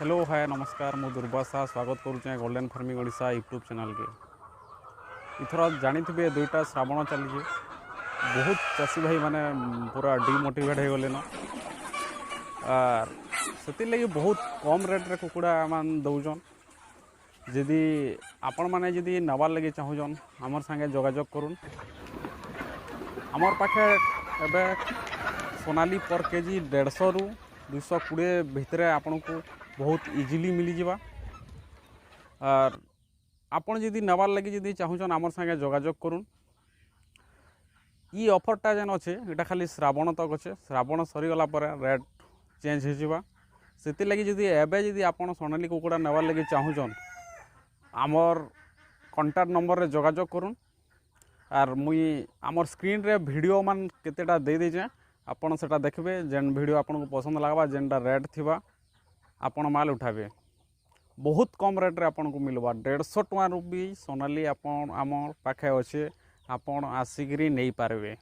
Hello hi नमस्कार मु दुर्वासा स्वागत करुचे golden farming Odisha YouTube channel के। इथर जानी दुईटा श्रावण चली बहुत चाषी भाई माने पूरा डिमोटिवेट हो गले न आर से लगी बहुत कम रेट रे कुकुड़ा मान दौजन। जदि आपण माने जदि नबार लगे चाहून आमर संगे जोगाजोग करुन। आमर पाखे एबे सोनाली पर केजी 150 रु 220 भितर आपन को बहुत इजिली मिली जिबा। और आपण जदि नबार लगे जदि चाहून आमर संगे जोगाजोग करुन। ई ऑफरटा जेन अच्छे यहाँ खाली श्रावण तक अच्छे, श्रावण सरीगला रेट चेंज हो से लगी जदि एबे जदि आपन सोनाली कुकुड़ा नबार लगे चाहून आमर कॉन्टैक्ट नंबर रे जोगाजोग करुन। आर मुई आमर स्क्रीन रे वीडियो मान केतेटा दे देजे आपन सेटा देखबे। जेन वीडियो आपन को पसंद लागबा जेनटा रेट थिबा आपन माल उठाबे। बहुत कम रेट रे आपन को मिलबा 150 टଙ୍କା भी सोनाली आपन आमर पाखे अच्छे, आपन आसिकरी नहीं पारबे।